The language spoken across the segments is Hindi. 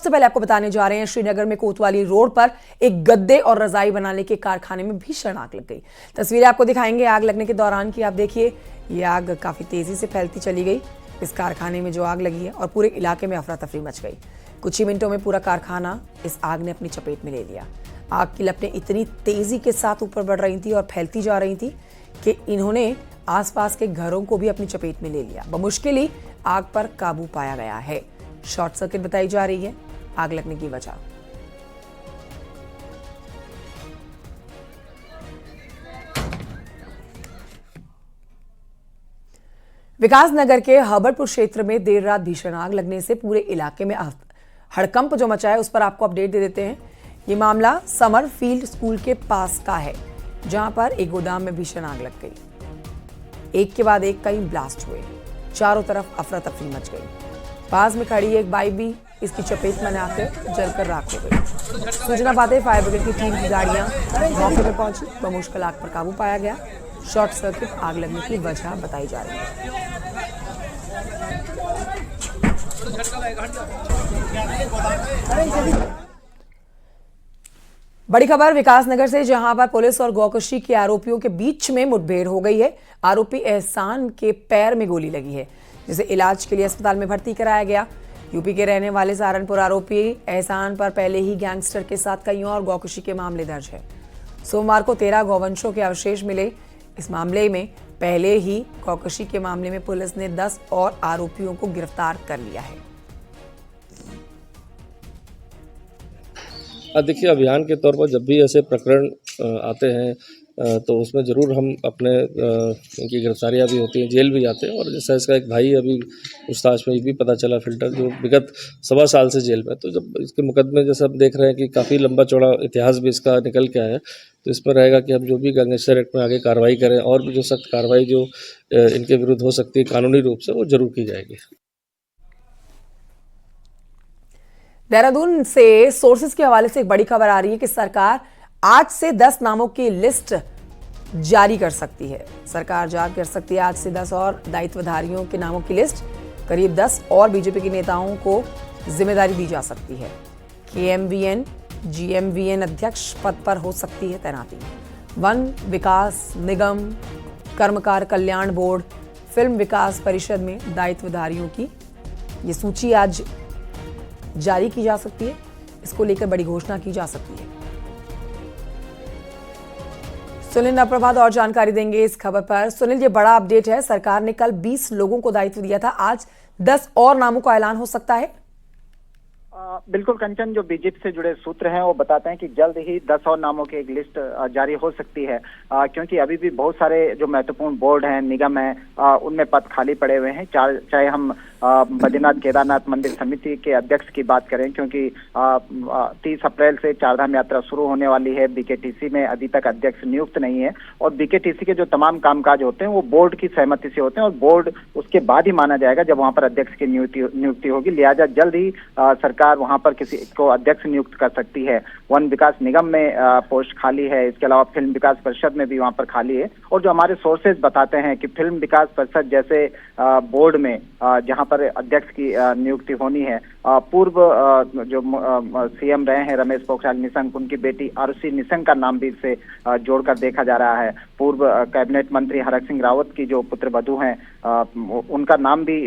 सबसे पहले आपको बताने जा रहे हैं श्रीनगर में कोतवाली रोड पर एक गद्दे और रजाई बनाने के कारखाने में भीषण आग लग गई। तस्वीरें आपको दिखाएंगे आग लगने के दौरान की। आप देखिए ये आग काफी तेजी से फैलती चली गई। इस कारखाने में जो आग लगी है और पूरे इलाके में अफरा तफरी मच गई। कुछ ही मिनटों में पूरा कारखाना इस आग ने अपनी चपेट में ले लिया। आग की लपटें इतनी तेजी के साथ ऊपर बढ़ रही थी और फैलती जा रही थी कि इन्होंने आसपास के घरों को भी अपनी चपेट में ले लिया। बमुश्किल ही आग पर काबू पाया गया है। शॉर्ट सर्किट बताई जा रही है आग लगने की वजह। विकास नगर के हबरपुर क्षेत्र में देर रात भीषण आग लगने से पूरे इलाके में हड़कंप जो मचा है उस पर आपको अपडेट दे देते हैं। ये मामला समर फील्ड स्कूल के पास का है, जहां पर एक गोदाम में भीषण आग लग गई। एक के बाद एक कई ब्लास्ट हुए, चारों तरफ अफरा तफरी मच गई। पास में खड़ी एक बाइक भी इसकी चपेट में आकर जलकर राख हो गई। सूचना पाते फायर ब्रिगेड की 3 गाड़ियां मौके पर पहुंची। बमुश्किल आग पर काबू पाया गया। शॉर्ट सर्किट आग लगने की वजह बताई जा रही है। बड़ी खबर विकास नगर से, जहां पर पुलिस और गौकशी के आरोपियों के बीच में मुठभेड़ हो गई है। आरोपी एहसान के पैर में गोली लगी है, जिसे इलाज के लिए अस्पताल में भर्ती कराया गया। यूपी के रहने वाले सहारनपुर आरोपी एहसान पर पहले ही गैंगस्टर के साथ कई और गौकशी के मामले दर्ज है। सोमवार को 13 गौवंशों के अवशेष मिले। इस मामले में पहले ही गौकशी के मामले में पुलिस ने 10 और आरोपियों को गिरफ्तार कर लिया है। देखिए, अभियान के तौर पर जब भी ऐसे प्रकरण आते हैं तो उसमें ज़रूर हम अपने इनकी गिरफ्तारियाँ भी होती हैं, जेल भी जाते हैं। और जैसा इसका एक भाई अभी पूछताछ में ये भी पता चला फिल्टर, जो विगत 1.25 साल से जेल में। तो जब इसके मुकदमे जैसा आप देख रहे हैं कि काफ़ी लंबा चौड़ा इतिहास भी इसका निकल के आया है, तो इसमें रहेगा कि हम जो भी गैंगस्टर एक्ट में आगे कार्रवाई करें और भी जो सख्त कार्रवाई जो इनके विरुद्ध हो सकती है कानूनी रूप से, वो जरूर की जाएगी। देहरादून से सोर्सेज के हवाले से एक बड़ी खबर आ रही है कि सरकार आज से 10 नामों की लिस्ट जारी कर सकती है। सरकार जारी कर सकती है आज से 10 और दायित्वधारियों के नामों की लिस्ट। करीब 10 और बीजेपी के नेताओं को जिम्मेदारी दी जा सकती है। केएमवीएन जीएमवीएन अध्यक्ष पद पर हो सकती है तैनाती। वन विकास निगम, कर्मकार कल्याण बोर्ड, फिल्म विकास परिषद में दायित्वधारियों की ये सूची आज जारी की जा सकती है। इसको लेकर बड़ी घोषणा की जा सकती है। सुनील अप्रभात और जानकारी देंगे इस खबर पर। सुनील, ये बड़ा अपडेट है। सरकार ने कल 20 लोगों को दायित्व दिया था, आज 10 और नामों का ऐलान हो सकता है। बिल्कुल कंचन, जो बीजेपी से जुड़े सूत्र हैं वो बताते हैं कि जल्द ही 10 और नामों की एक लिस्ट जारी हो सकती है, क्योंकि अभी भी बहुत सारे जो महत्वपूर्ण बोर्ड हैं, निगम हैं, उनमें पद खाली पड़े हुए हैं। चाहे हम बद्रीनाथ केदारनाथ मंदिर समिति के अध्यक्ष की बात करें, क्योंकि 30 अप्रैल से चारधाम यात्रा शुरू होने वाली है। बीकेटीसी में अभी तक अध्यक्ष नियुक्त नहीं है और बीकेटीसी के जो तमाम कामकाज होते हैं वो बोर्ड की सहमति से होते हैं और बोर्ड उसके बाद ही माना जाएगा जब वहां पर अध्यक्ष की नियुक्ति होगी। लिहाजा जल्द ही सरकार वहां पर किसी को अध्यक्ष नियुक्त कर सकती है। वन विकास निगम में पोस्ट खाली है, इसके अलावा फिल्म विकास परिषद में भी वहां पर खाली है। और जो हमारे सोर्सेज बताते हैं कि फिल्म विकास परिषद जैसे बोर्ड में जहां पर अध्यक्ष की नियुक्ति होनी है, पूर्व जो सीएम रहे हैं रमेश पोखरियाल निशंक, उनकी बेटी आरुषि निशंक का नाम भी इससे जोड़कर देखा जा रहा है। पूर्व कैबिनेट मंत्री हरक सिंह रावत की जो पुत्रवधू हैं, उनका नाम भी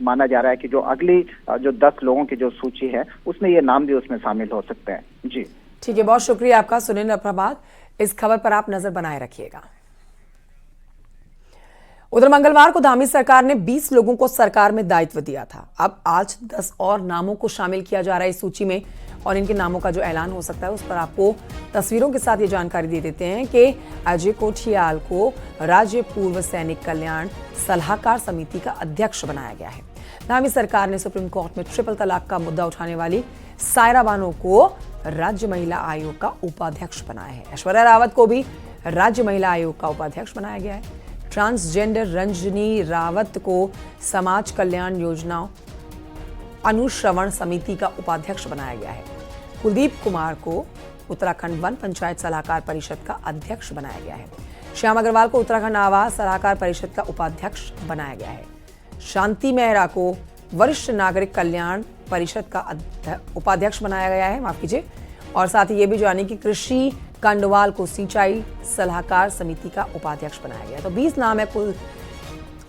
माना जा रहा है कि जो अगली जो 10 लोगों की जो सूची है उसमें ये नाम भी उसमें शामिल हो सकते हैं। जी ठीक है, बहुत शुक्रिया आपका सुनील अप्रभात। इस खबर पर आप नजर बनाए रखिएगा। उधर मंगलवार को धामी सरकार ने 20 लोगों को सरकार में दायित्व दिया था। अब आज 10 और नामों को शामिल किया जा रहा है इस सूची में और इनके नामों का जो ऐलान हो सकता है उस पर आपको तस्वीरों के साथ ये जानकारी दे देते हैं कि अजय कोठियाल को राज्य पूर्व सैनिक कल्याण सलाहकार समिति का अध्यक्ष बनाया गया है। धामी सरकार ने सुप्रीम कोर्ट में ट्रिपल तलाक का मुद्दा उठाने वाली सायरा बानो को राज्य महिला आयोग का उपाध्यक्ष बनाया है। ऐश्वर्या रावत को भी राज्य महिला आयोग का उपाध्यक्ष बनाया गया है। ट्रांसजेंडर रंजनी रावत को समाज कल्याण योजना अनुश्रवण समिति का उपाध्यक्ष बनाया गया है। कुलदीप कुमार को उत्तराखंड वन पंचायत सलाहकार परिषद का अध्यक्ष बनाया गया है। श्याम अग्रवाल को उत्तराखंड आवास सलाहकार परिषद का उपाध्यक्ष बनाया गया है। शांति मेहरा को वरिष्ठ नागरिक कल्याण परिषद का उपाध्यक्ष बनाया गया है, माफ कीजिए। और साथ ही ये भी जानिए कि कृषि कांडवाल को सिंचाई सलाहकार समिति का उपाध्यक्ष बनाया गया। तो 20 नाम है कुल,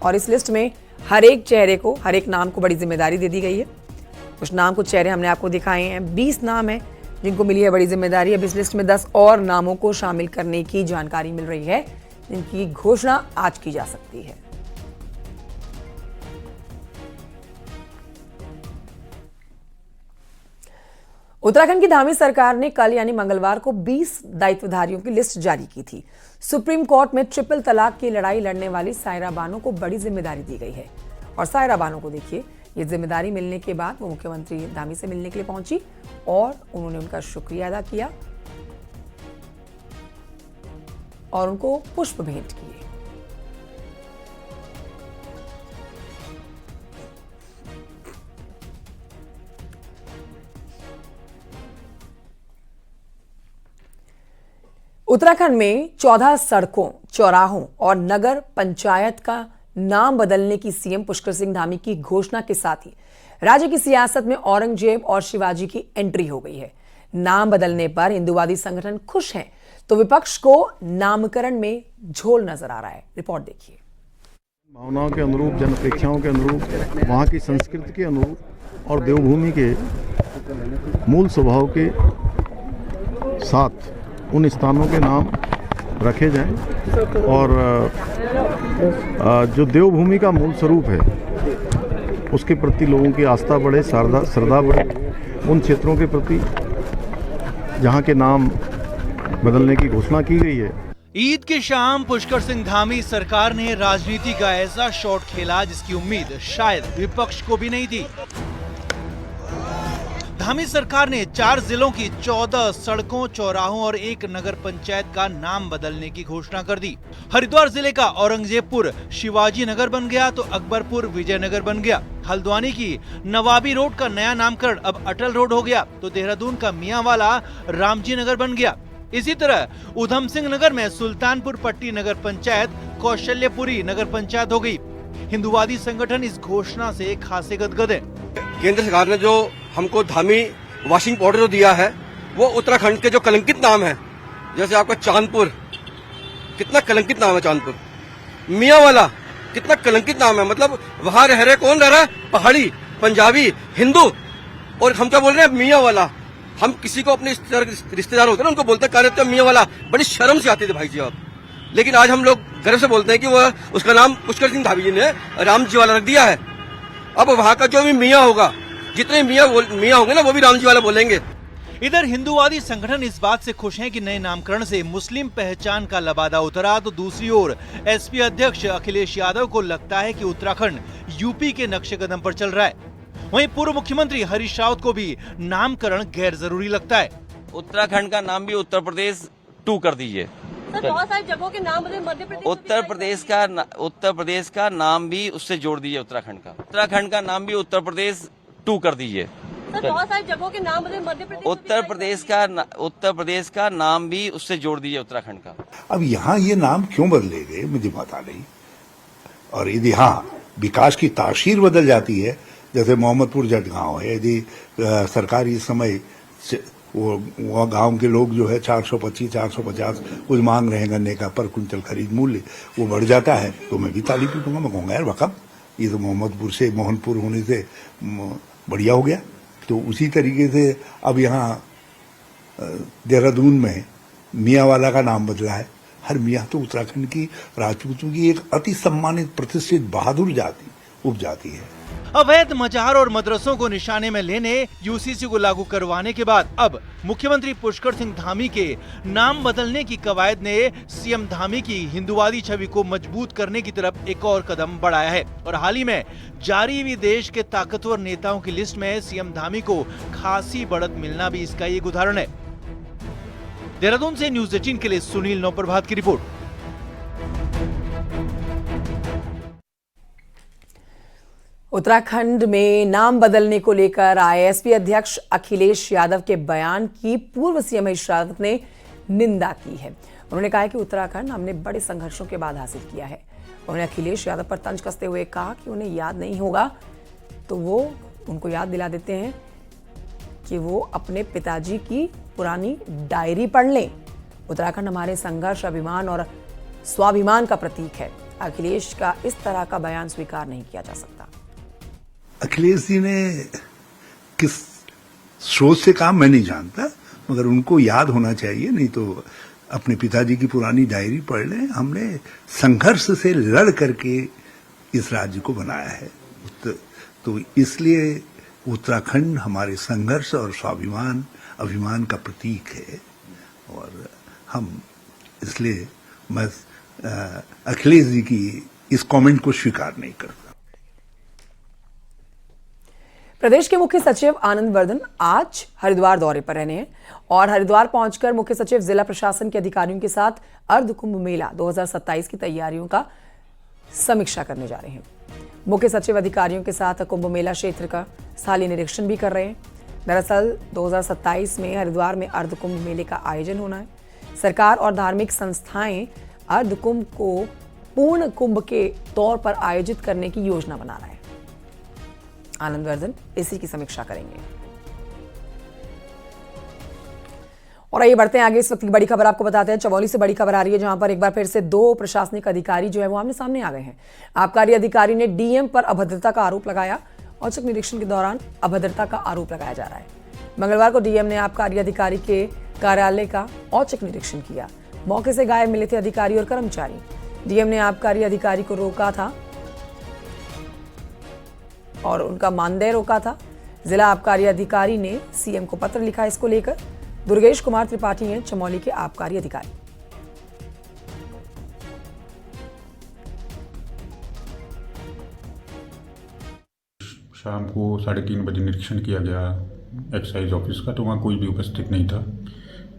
और इस लिस्ट में हर एक नाम को बड़ी जिम्मेदारी दे दी गई है। कुछ नाम, कुछ चेहरे हमने आपको दिखाए हैं। 20 नाम है जिनको मिली है बड़ी जिम्मेदारी। अब इस लिस्ट में 10 और नामों को शामिल करने की जानकारी मिल रही है, जिनकी घोषणा आज की जा सकती है। उत्तराखंड की धामी सरकार ने कल यानी मंगलवार को 20 दायित्वधारियों की लिस्ट जारी की थी। सुप्रीम कोर्ट में ट्रिपल तलाक की लड़ाई लड़ने वाली सायरा बानो को बड़ी जिम्मेदारी दी गई है। और सायरा बानो को देखिए, ये जिम्मेदारी मिलने के बाद वो मुख्यमंत्री धामी से मिलने के लिए पहुंची और उन्होंने उनका शुक्रिया अदा किया और उनको पुष्प भेंट किए। उत्तराखंड में 14 सड़कों, चौराहों और नगर पंचायत का नाम बदलने की सीएम पुष्कर सिंह धामी की घोषणा के साथ ही राज्य की सियासत में औरंगजेब और शिवाजी की एंट्री हो गई है। नाम बदलने पर हिंदूवादी संगठन खुश हैं, तो विपक्ष को नामकरण में झोल नजर आ रहा है। रिपोर्ट देखिए। भावनाओं के अनुरूप, जन अपेक्षाओं के अनुरूप, वहाँ की संस्कृति के अनुरूप और देवभूमि के मूल स्वभाव के साथ उन स्थानों के नाम रखे जाएं और जो देवभूमि का मूल स्वरूप है उसके प्रति लोगों की आस्था बढ़े, श्रद्धा बढ़े। उन क्षेत्रों के प्रति जहाँ के नाम बदलने की घोषणा की गई है। ईद की शाम पुष्कर सिंह धामी सरकार ने राजनीति का ऐसा शॉट खेला जिसकी उम्मीद शायद विपक्ष को भी नहीं थी। धामी सरकार ने 4 जिलों की 14 सड़कों, चौराहों और 1 नगर पंचायत का नाम बदलने की घोषणा कर दी। हरिद्वार जिले का औरंगजेबपुर शिवाजी नगर बन गया तो अकबरपुर विजयनगर बन गया। हल्द्वानी की नवाबी रोड का नया नामकरण अब अटल रोड हो गया तो देहरादून का मियांवाला रामजी नगर बन गया। इसी तरह उधम सिंह नगर में सुल्तानपुर पट्टी नगर पंचायत कौशल्यपुरी नगर पंचायत हो गई। हिंदूवादी संगठन इस घोषणा से खासे गदगद है। केंद्र सरकार ने जो हमको धामी वॉशिंग पाउडर जो दिया है वो उत्तराखंड के जो कलंकित नाम है, जैसे आपका चांदपुर, कितना कलंकित नाम है चांदपुर। मियांवाला कितना कलंकित नाम है, मतलब वहां रह रहे, कौन रह रहा है? पहाड़ी, पंजाबी, हिंदू। और हम क्या बोल रहे हैं? मियांवाला। हम किसी को अपने रिश्तेदार होते हैं ना, उनको बोलते हैं कार्य मियांवाला, बड़ी शर्म से आती थी भाई जी आप। लेकिन आज हम लोग गर्व से बोलते हैं कि वह उसका नाम पुष्कर सिंह धामी जी ने राम जी वाला रख दिया है। अब वहां का जो भी मियाँ होगा, जितने मियाँ होंगे ना, वो भी राम जी वाला बोलेंगे। इधर हिंदूवादी संगठन इस बात से खुश हैं कि नए नामकरण से मुस्लिम पहचान का लबादा उतरा, तो दूसरी ओर एसपी अध्यक्ष अखिलेश यादव को लगता है कि उत्तराखंड यूपी के नक्शे कदम पर चल रहा है। वहीं पूर्व मुख्यमंत्री हरीश रावत को भी नामकरण गैर जरूरी लगता है। उत्तराखंड का नाम भी उत्तर प्रदेश 2 कर दीजिए। सर, बहुत सारी जगहों के नाम बदले मध्य प्रदेश, उत्तर प्रदेश का नाम भी उससे जोड़ दीजिए। उत्तराखंड का नाम भी उत्तर प्रदेश 2 कर दीजिए। सर, बहुत सारी जगहों के नाम बदले मध्य प्रदेश, उत्तर प्रदेश का नाम भी उससे जोड़ दीजिए उत्तराखंड का। अब यहाँ ये नाम क्यों बदले गए मुझे पता नहीं। और यदि हाँ विकास की तासीर बदल जाती है, जैसे मोहम्मदपुर जटगांव है, यदि सरकार इस समय वो गांव के लोग जो है 425-450 कुछ मांग रहे हैं गन्ने का पर कुंतल खरीद मूल्य, वो बढ़ जाता है तो मैं भी ताली पीटूंगा। मैं कहूँगा यार वक़्त ये तो मोहम्मदपुर से मोहनपुर होने से बढ़िया हो गया। तो उसी तरीके से अब यहाँ देहरादून में मियांवाला का नाम बदला है। हर मियाँ तो उत्तराखंड की राजपूतों की एक अति सम्मानित प्रतिष्ठित बहादुर जाति उपजाति है। अवैध मजार और मदरसों को निशाने में लेने, यूसीसी को लागू करवाने के बाद अब मुख्यमंत्री पुष्कर सिंह धामी के नाम बदलने की कवायद ने सीएम धामी की हिंदूवादी छवि को मजबूत करने की तरफ एक और कदम बढ़ाया है। और हाल ही में जारी हुई देश के ताकतवर नेताओं की लिस्ट में सीएम धामी को खासी बढ़त मिलना भी इसका एक उदाहरण है। देहरादून से न्यूज़ 18 के लिए सुनील नौप्रभात की रिपोर्ट। उत्तराखंड में नाम बदलने को लेकर आए एसपी अध्यक्ष अखिलेश यादव के बयान की पूर्व सीएम हरीश रावत ने निंदा की है। उन्होंने कहा कि उत्तराखंड हमने बड़े संघर्षों के बाद हासिल किया है। उन्होंने अखिलेश यादव पर तंज कसते हुए कहा कि उन्हें याद नहीं होगा तो वो उनको याद दिला देते हैं कि वो अपने पिताजी की पुरानी डायरी पढ़ लें। उत्तराखंड हमारे संघर्ष, अभिमान और स्वाभिमान का प्रतीक है। अखिलेश का इस तरह का बयान स्वीकार नहीं किया जा सकता। अखिलेश जी ने किस सोच से काम मैं नहीं जानता, मगर उनको याद होना चाहिए, नहीं तो अपने पिताजी की पुरानी डायरी पढ़ लें। हमने संघर्ष से लड़ करके इस राज्य को बनाया है, तो इसलिए उत्तराखंड हमारे संघर्ष और स्वाभिमान, अभिमान का प्रतीक है। और हम इसलिए मैं अखिलेश जी की इस कमेंट को स्वीकार नहीं करता। प्रदेश के मुख्य सचिव आनंद वर्धन आज हरिद्वार दौरे पर रहने हैं और हरिद्वार पहुंचकर मुख्य सचिव जिला प्रशासन के अधिकारियों के साथ अर्ध कुंभ मेला 2027 की तैयारियों का समीक्षा करने जा रहे हैं। मुख्य सचिव अधिकारियों के साथ कुंभ मेला क्षेत्र का स्थलीय निरीक्षण भी कर रहे हैं। दरअसल 2027 में हरिद्वार में अर्ध कुंभ मेले का आयोजन होना है। सरकार और धार्मिक संस्थाएं अर्ध कुंभ को पूर्ण कुंभ के तौर पर आयोजित करने की योजना बना रहा है। आनंद वर्धन इसी की समीक्षा करेंगे। और आइए बढ़ते हैं आगे। इस वक्त की बड़ी खबर आपको बताते हैं। चमोली से बड़ी खबर आ रही है, जहां पर एक बार फिर से 2 प्रशासनिक अधिकारी जो है वो आमने सामने आ गए हैं। आबकारी अधिकारी ने डीएम पर अभद्रता का आरोप लगाया। औचक निरीक्षण के दौरान अभद्रता का आरोप लगाया जा रहा है। मंगलवार को डीएम ने आबकारी अधिकारी के कार्यालय का औचक निरीक्षण किया। मौके से गायब मिले थे अधिकारी और कर्मचारी। डीएम ने आबकारी अधिकारी को रोका था और उनका मानदेय रोका था। जिला आबकारी अधिकारी ने सीएम को पत्र लिखा इसको लेकर। दुर्गेश कुमार त्रिपाठी हैं चमोली के आबकारी अधिकारी। शाम को 3:30 बजे निरीक्षण किया गया एक्साइज ऑफिस का, तो वहाँ कोई भी उपस्थित नहीं था।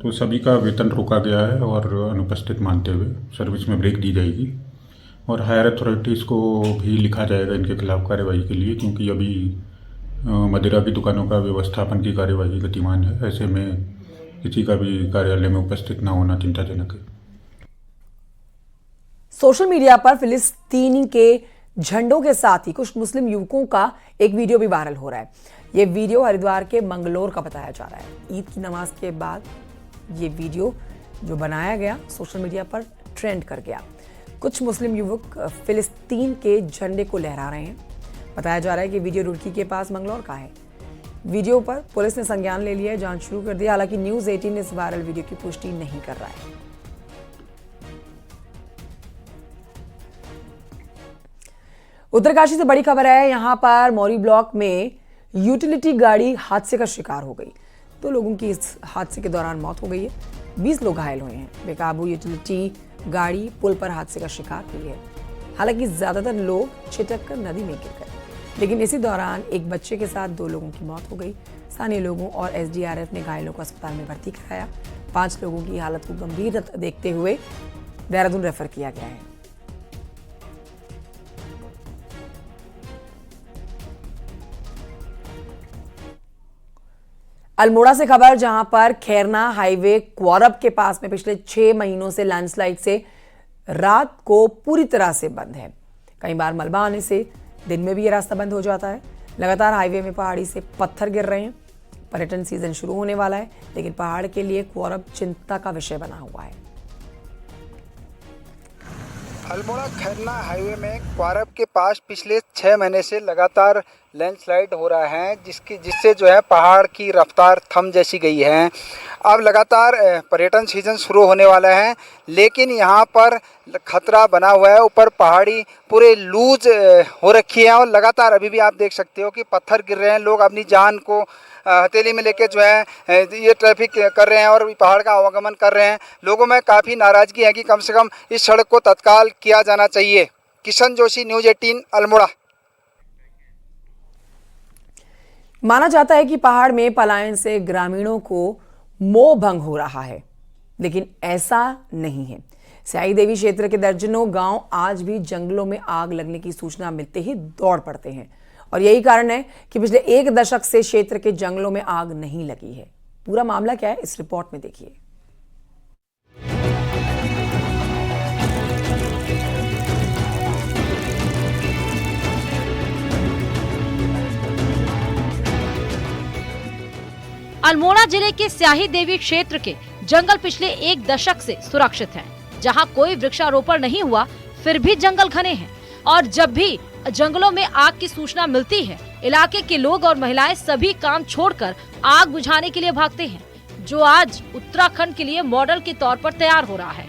तो सभी का वेतन रोका गया है और अनुपस्थित मानते हुए सर्विस में ब्रेक दी जाएगी और हायर अथॉरिटीज़ को भी लिखा जाएगा इनके खिलाफ कार्यवाही के लिए, क्योंकि अभी मदिरा की दुकानों का व्यवस्थापन की कार्यवाही गतिमान है। ऐसे में किसी का भी कार्यालय में उपस्थित न होना चिंताजनक है। सोशल मीडिया पर फिलिस्तीनी के झंडों के साथ ही कुछ मुस्लिम युवकों का एक वीडियो भी वायरल हो रहा है। ये वीडियो हरिद्वार के मंगलोर का बताया जा रहा है। ईद की नमाज के बाद ये वीडियो जो बनाया गया सोशल मीडिया पर ट्रेंड कर गया। कुछ मुस्लिम युवक फिलिस्तीन के झंडे को लहरा रहे हैं। बताया जा रहा है कि वीडियो रुड़की के पास मंगलौर का है। वीडियो पर पुलिस ने संज्ञान ले लिया है, जांच शुरू कर दी। हालांकि न्यूज़ 18 इस वायरल वीडियो की पुष्टि नहीं कर रहा है। उत्तरकाशी से बड़ी खबर है। यहां पर मौरी ब्लॉक में यूटिलिटी गाड़ी हादसे का शिकार हो गई। 2 लोगों की इस हादसे के दौरान मौत हो गई है। 20 लोग घायल हुए हैं। बेकाबू यूटिलिटी गाड़ी पुल पर हादसे का शिकार हुई है। हालांकि ज्यादातर लोग छिटक कर नदी में गिर गए, लेकिन इसी दौरान एक बच्चे के साथ 2 लोगों की मौत हो गई। स्थानीय लोगों और एसडीआरएफ ने घायलों को अस्पताल में भर्ती कराया। 5 लोगों की हालत को गंभीर देखते हुए देहरादून रेफर किया गया है। अल्मोड़ा से खबर, जहां पर खैरना हाईवे क्वारब के पास में पिछले 6 महीनों से लैंडस्लाइड से रात को पूरी तरह से बंद है। कई बार मलबा आने से दिन में भी ये रास्ता बंद हो जाता है। लगातार हाईवे में पहाड़ी से पत्थर गिर रहे हैं। पर्यटन सीजन शुरू होने वाला है, लेकिन पहाड़ के लिए क्वारब चिंता का विषय बना हुआ है। अल्मोड़ा खैरना हाईवे में क्वारब के पास पिछले 6 महीने से लगातार लैंडस्लाइड हो रहा है, जिससे जो है पहाड़ की रफ्तार थम जैसी गई है। अब लगातार पर्यटन सीजन शुरू होने वाला है, लेकिन यहाँ पर खतरा बना हुआ है। ऊपर पहाड़ी पूरे लूज हो रखी है और लगातार अभी भी आप देख सकते हो कि पत्थर गिर रहे हैं। लोग अपनी जान को हथेली में लेके जो है ये ट्रैफिक कर रहे हैं और पहाड़ का आवागमन कर रहे हैं। लोगों में काफ़ी नाराज़गी है कि कम से कम इस सड़क को तत्काल किया जाना चाहिए। किशन जोशी, न्यूज़ 18 अल्मोड़ा। माना जाता है कि पहाड़ में पलायन से ग्रामीणों को मोह भंग हो रहा है, लेकिन ऐसा नहीं है। स्याही देवी क्षेत्र के दर्जनों गांव आज भी जंगलों में आग लगने की सूचना मिलते ही दौड़ पड़ते हैं और यही कारण है कि पिछले 1 दशक से क्षेत्र के जंगलों में आग नहीं लगी है। पूरा मामला क्या है, इस रिपोर्ट में देखिए। अल्मोड़ा जिले के स्याही देवी क्षेत्र के जंगल पिछले 1 दशक से सुरक्षित हैं, जहां कोई वृक्षारोपण नहीं हुआ, फिर भी जंगल घने हैं और जब भी जंगलों में आग की सूचना मिलती है, इलाके के लोग और महिलाएं सभी काम छोड़कर आग बुझाने के लिए भागते हैं, जो आज उत्तराखंड के लिए मॉडल के तौर पर तैयार हो रहा है।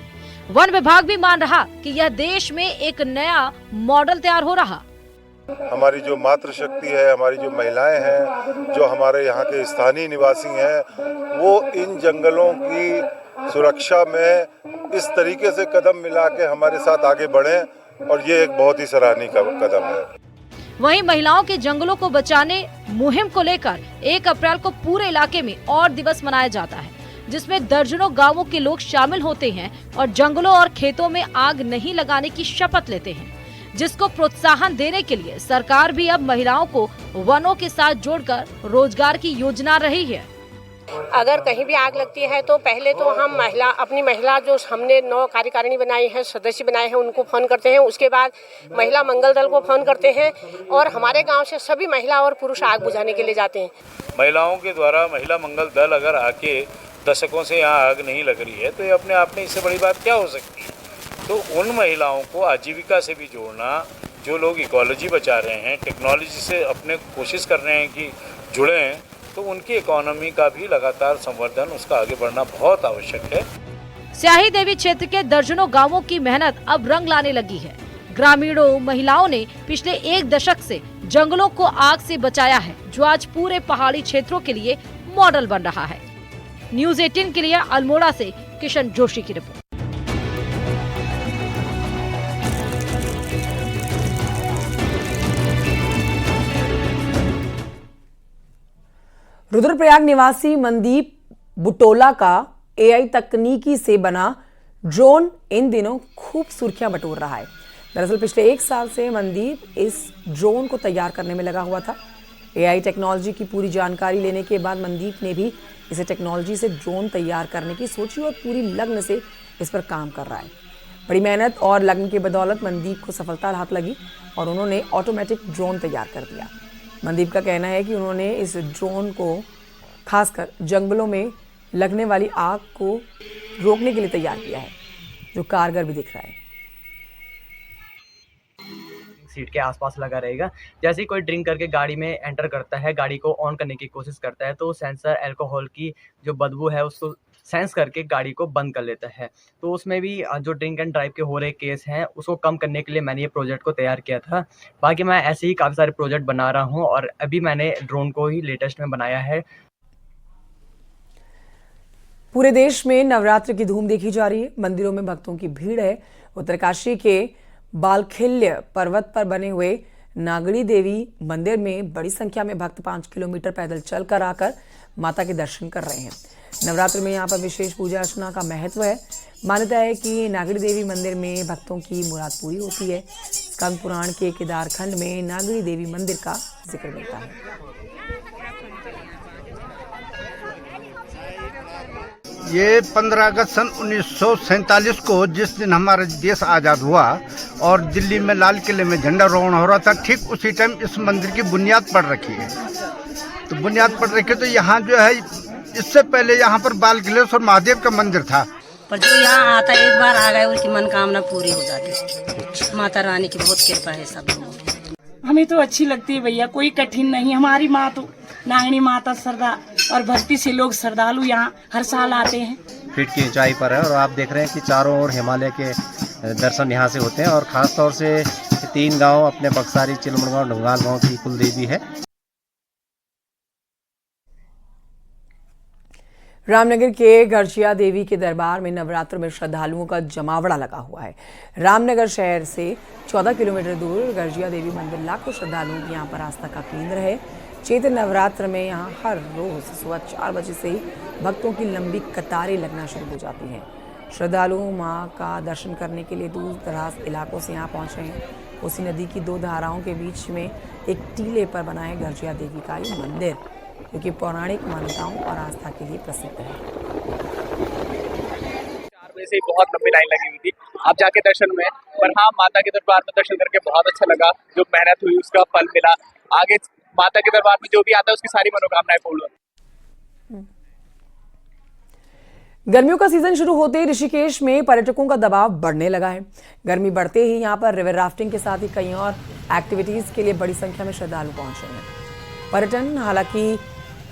वन विभाग भी मान रहा कि यह देश में एक नया मॉडल तैयार हो रहा। हमारी जो मातृशक्ति है, हमारी जो महिलाएं हैं, जो हमारे यहाँ के स्थानीय निवासी हैं, वो इन जंगलों की सुरक्षा में इस तरीके से कदम मिला के हमारे साथ आगे बढ़ें और ये एक बहुत ही सराहनीय कदम है। वहीं महिलाओं के जंगलों को बचाने मुहिम को लेकर 1 अप्रैल को पूरे इलाके में और दिवस मनाया जाता है, जिसमें दर्जनों गांवों के लोग शामिल होते हैं और जंगलों और खेतों में आग नहीं लगाने की शपथ लेते हैं, जिसको प्रोत्साहन देने के लिए सरकार भी अब महिलाओं को वनों के साथ जोड़कर रोजगार की योजना रही है। अगर कहीं भी आग लगती है तो पहले तो हम अपनी महिला जो हमने 9 कार्यकारिणी बनाई है, सदस्य बनाए हैं, उनको फोन करते हैं। उसके बाद महिला मंगल दल को फोन करते हैं और हमारे गांव से सभी महिला और पुरुष आग बुझाने के लिए जाते हैं। महिलाओं के द्वारा महिला मंगल दल अगर आके दशकों से यहाँ आग नहीं लग रही है तो ये अपने आप में इससे बड़ी बात क्या हो सकती है। तो उन महिलाओं को आजीविका से भी जोड़ना, जो लोग इकोलॉजी बचा रहे हैं, टेक्नोलॉजी से अपने कोशिश कर रहे हैं कि जुड़े हैं, तो उनकी इकोनॉमी का भी लगातार संवर्धन, उसका आगे बढ़ना बहुत आवश्यक है। स्याही देवी क्षेत्र के दर्जनों गांवों की मेहनत अब रंग लाने लगी है। ग्रामीणों, महिलाओं ने पिछले 1 दशक से जंगलों को आग से बचाया है, जो आज पूरे पहाड़ी क्षेत्रों के लिए मॉडल बन रहा है। न्यूज़ 18 के लिए अल्मोड़ा से किशन जोशी की रिपोर्ट। रुद्रप्रयाग निवासी मनदीप बुटोला का एआई तकनीकी से बना ड्रोन इन दिनों खूब सुर्खियां बटोर रहा है। दरअसल पिछले 1 साल से मनदीप इस ड्रोन को तैयार करने में लगा हुआ था। एआई टेक्नोलॉजी की पूरी जानकारी लेने के बाद मनदीप ने भी इसे टेक्नोलॉजी से ड्रोन तैयार करने की सोची और पूरी लगन से इस पर काम कर रहा है। बड़ी मेहनत और लगन की बदौलत मनदीप को सफलता हाथ लगी और उन्होंने ऑटोमेटिक ड्रोन तैयार कर दिया। मनदीप का कहना है कि उन्होंने इस ड्रोन को खासकर जंगलों में लगने वाली आग को रोकने के लिए तैयार किया है, जो कारगर भी दिख रहा है। सीट के आसपास लगा रहेगा। जैसे ही कोई ड्रिंक करके गाड़ी में एंटर करता है, गाड़ी को ऑन करने की कोशिश करता है, तो सेंसर अल्कोहल की जो बदबू है उसको सेंस करके गाड़ी को बंद कर लेता है। तो उसमें भी जो ड्रिंक एंड ड्राइव के हो रहे केस हैं, उसको कम करने के लिए मैंने ये प्रोजेक्ट को तैयार किया था। बाकी मैं ऐसे ही काफ़ी सारे प्रोजेक्ट बना रहा हूँ और अभी मैंने ड्रोन को ही लेटेस्ट में बनाया है। पूरे देश में नवरात्र की धूम देखी जा रही है। मंदिरों में भक्तों की भीड़ है। उत्तरकाशी के बालखिल्य पर्वत पर बने हुए नागड़ी देवी मंदिर में बड़ी संख्या में भक्त 5 किलोमीटर पैदल चलकर आकर माता के दर्शन कर रहे हैं। नवरात्र में यहाँ पर विशेष पूजा अर्चना का महत्व है। मान्यता है कि नागड़ी देवी मंदिर में भक्तों की मुराद पूरी होती है। स्कंद पुराण के केदारखंड में नागड़ी देवी मंदिर का जिक्र मिलता है। ये 15 अगस्त सन 1947 को जिस दिन हमारा देश आज़ाद हुआ और दिल्ली में लाल किले में झंडा रोहण हो रहा था, ठीक उसी टाइम इस मंदिर की बुनियाद पड़ रखी है। तो बुनियाद पड़ रखी तो यहाँ जो है, इससे पहले यहाँ पर बालखिलेश्वर महादेव का मंदिर था। पर जो यहाँ आता है, एक बार आ गए उसकी मनोकामना पूरी हो जाती है। माता रानी की बहुत कृपा है सब लोगों की। हमें तो अच्छी लगती है भैया, कोई कठिन नहीं। हमारी माँ तो नागनी माता श्रद्धा और भक्ति से लोग श्रद्धालु यहाँ हर साल आते हैं। फीट की ऊंचाई पर है और आप देख रहे हैं कि चारों ओर हिमालय के दर्शन यहाँ से होते हैं और खास तौर से 3 गांव अपने बक्सारी, चिलमड़गांव, ढुंगाल गांव की कुल देवी है। रामनगर के गर्जिया देवी के दरबार में नवरात्र में श्रद्धालुओं का जमावड़ा लगा हुआ है। रामनगर शहर से 14 किलोमीटर दूर गर्जिया देवी मंदिर लाखों श्रद्धालुओं की यहाँ पर आस्था का केंद्र है। चैत्र नवरात्र में यहाँ हर रोज सुबह 4 बजे से ही भक्तों की लंबी कतारें लगना शुरू हो जाती हैं। श्रद्धालु मां का दर्शन करने के लिए दूर दराज इलाकों से यहाँ पहुँचे हैं। कोसी नदी की 2 धाराओं के बीच में एक टीले पर बना है गर्जिया देवी का ये मंदिर, जो कि पौराणिक मान्यताओं और आस्था के लिए प्रसिद्ध है। 4 बजे से बहुत लंबी लाइन लगी हुई थी, आप जाके दर्शन में, पर हाँ माता के दरबार में दर्शन करके बहुत अच्छा लगा। जो मेहनत हुई उसका फल मिला। आगे माता के दरबार में जो भी आता है उसकी सारी मनोकामनाएं पूर्ण होती। गर्मियों का सीजन शुरू होते ही ऋषिकेश में पर्यटकों का दबाव बढ़ने लगा है। गर्मी बढ़ते ही यहां पर रिवर राफ्टिंग के साथ ही कई और एक्टिविटीज के लिए बड़ी संख्या में श्रद्धालु पहुंच रहे हैं। पर्यटन हालांकि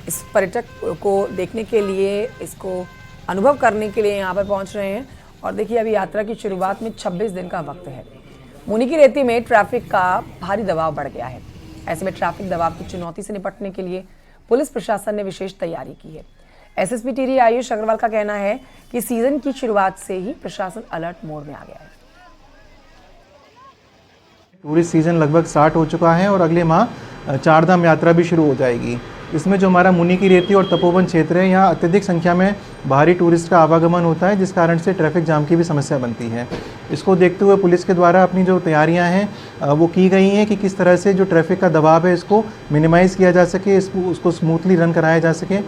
इस पर्यटक को देखने के लिए, इसको अनुभव करने के लिए यहां पर पहुंच रहे हैं। और देखिए, अभी यात्रा की शुरुआत में 26 दिन का वक्त है। मुनि की रेती में ट्रैफिक का भारी दबाव बढ़ गया है। ऐसे में ट्रैफिक दबाव की चुनौती से निपटने के लिए पुलिस प्रशासन ने विशेष तैयारी की है। एसएसपी टिहरी आयुष अग्रवाल का कहना है कि सीजन की शुरुआत से ही प्रशासन अलर्ट मोड में आ गया है। टूरिस्ट सीजन लगभग स्टार्ट हो चुका है और अगले माह चारधाम यात्रा भी शुरू हो जाएगी। इसमें जो हमारा मुनि की रेती और तपोवन क्षेत्र है, यहाँ अत्यधिक संख्या में बाहरी टूरिस्ट का आवागमन होता है, जिस कारण से ट्रैफिक जाम की भी समस्या बनती है। इसको देखते हुए पुलिस के द्वारा अपनी जो तैयारियां हैं वो की गई हैं कि किस तरह से जो ट्रैफिक का दबाव है इसको मिनिमाइज़ किया जा सके, उसको स्मूथली रन कराया जा सके।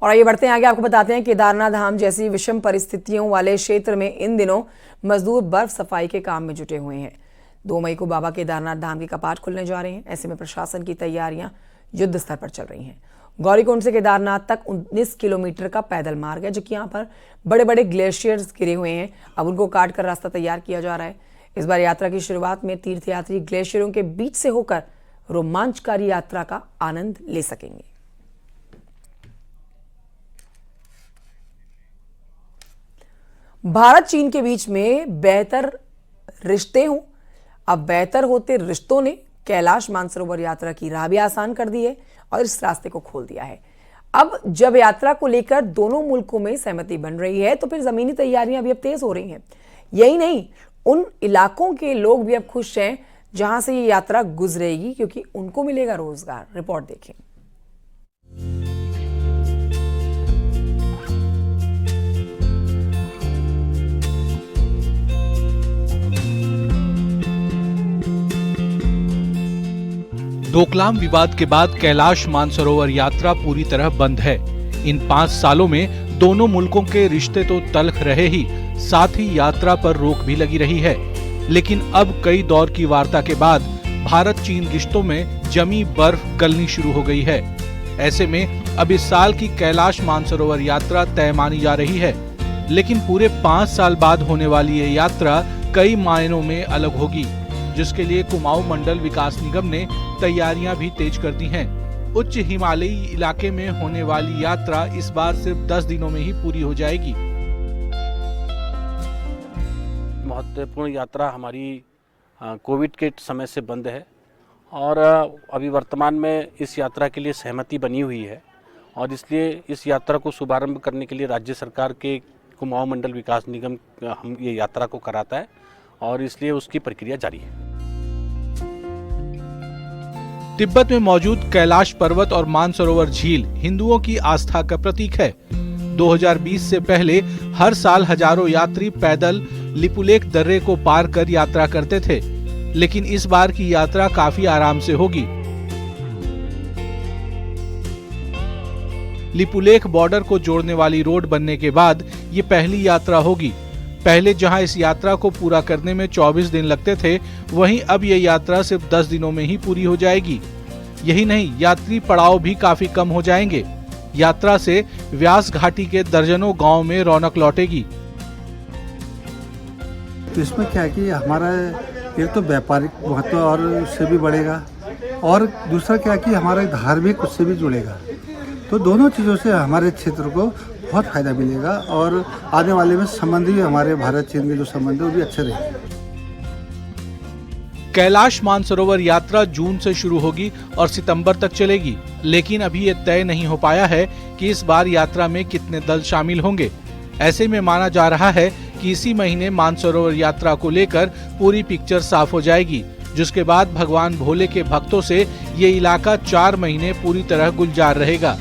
और आइए बढ़ते हैं आगे, आपको बताते हैं केदारनाथ धाम जैसी विषम परिस्थितियों वाले क्षेत्र में इन दिनों मजदूर बर्फ सफाई के काम में जुटे हुए हैं। 2 मई को बाबा केदारनाथ धाम के कपाट खुलने जा रहे हैं। ऐसे में प्रशासन की तैयारियां युद्ध स्तर पर चल रही हैं। गौरीकुंड से केदारनाथ तक 19 किलोमीटर का पैदल मार्ग है, जबकि यहाँ पर बड़े बड़े ग्लेशियर्स गिरे हुए हैं। अब उनको काट कर रास्ता तैयार किया जा रहा है। इस बार यात्रा की शुरुआत में तीर्थयात्री ग्लेशियरों के बीच से होकर रोमांचकारी यात्रा का आनंद ले सकेंगे। भारत चीन के बीच में बेहतर रिश्ते हों, अब बेहतर होते रिश्तों ने कैलाश मानसरोवर यात्रा की राह भी आसान कर दी है और इस रास्ते को खोल दिया है। अब जब यात्रा को लेकर दोनों मुल्कों में सहमति बन रही है तो फिर जमीनी तैयारियां भी अब तेज हो रही हैं। यही नहीं, उन इलाकों के लोग भी अब खुश हैं जहां से ये यात्रा गुजरेगी, क्योंकि उनको मिलेगा रोजगार। रिपोर्ट देखें। डोकलाम विवाद के बाद कैलाश मानसरोवर यात्रा पूरी तरह बंद है। इन 5 सालों में दोनों मुल्कों के रिश्ते तो तल्ख रहे ही, साथ ही यात्रा पर रोक भी लगी रही है। लेकिन अब कई दौर की वार्ता के बाद भारत चीन रिश्तों में जमी बर्फ गलनी शुरू हो गई है। ऐसे में अब इस साल की कैलाश मानसरोवर यात्रा तय मानी जा रही है। लेकिन पूरे 5 साल बाद होने वाली ये यात्रा कई मायनों में अलग होगी, जिसके लिए कुमाऊं मंडल विकास निगम ने तैयारियां भी तेज कर दी हैं। उच्च हिमालयी इलाके में होने वाली यात्रा इस बार सिर्फ 10 दिनों में ही पूरी हो जाएगी। महत्वपूर्ण यात्रा हमारी कोविड के समय से बंद है और अभी वर्तमान में इस यात्रा के लिए सहमति बनी हुई है और इसलिए इस यात्रा को शुभारंभ करने के लिए राज्य सरकार के कुमाऊं मंडल विकास निगम हम ये यात्रा को कराता है और इसलिए उसकी प्रक्रिया जारी है। तिब्बत में मौजूद कैलाश पर्वत और मानसरोवर झील हिंदुओं की आस्था का प्रतीक है। 2020 से पहले हर साल हजारों यात्री पैदल लिपुलेख दर्रे को पार कर यात्रा करते थे, लेकिन इस बार की यात्रा काफी आराम से होगी। लिपुलेख बॉर्डर को जोड़ने वाली रोड बनने के बाद ये पहली यात्रा होगी। पहले जहां इस यात्रा को पूरा करने में 24 दिन लगते थे, वहीं अब ये यात्रा सिर्फ 10 दिनों में ही पूरी हो जाएगी। यही नहीं, यात्री पड़ाव भी काफी कम हो जाएंगे। यात्रा से व्यास घाटी के दर्जनों गांव में रौनक लौटेगी। तो इसमें क्या है कि हमारा एक तो व्यापारिक महत्व और उससे भी बढ़ेगा और दूसरा क्या है कि हमारा धार्मिक उससे भी जुड़ेगा। तो दोनों चीज़ों से हमारे क्षेत्र को बहुत फायदा मिलेगा और आने वाले में संबंध भी हमारे भारत चीन के जो संबंध है वो भी अच्छे रहेंगे। कैलाश मानसरोवर यात्रा जून से शुरू होगी और सितंबर तक चलेगी, लेकिन अभी ये तय नहीं हो पाया है कि इस बार यात्रा में कितने दल शामिल होंगे। ऐसे में माना जा रहा है कि इसी महीने मानसरोवर यात्रा को लेकर पूरी पिक्चर साफ हो जाएगी, जिसके बाद भगवान भोले के भक्तों से ये इलाका 4 महीने पूरी तरह गुलजार रहेगा।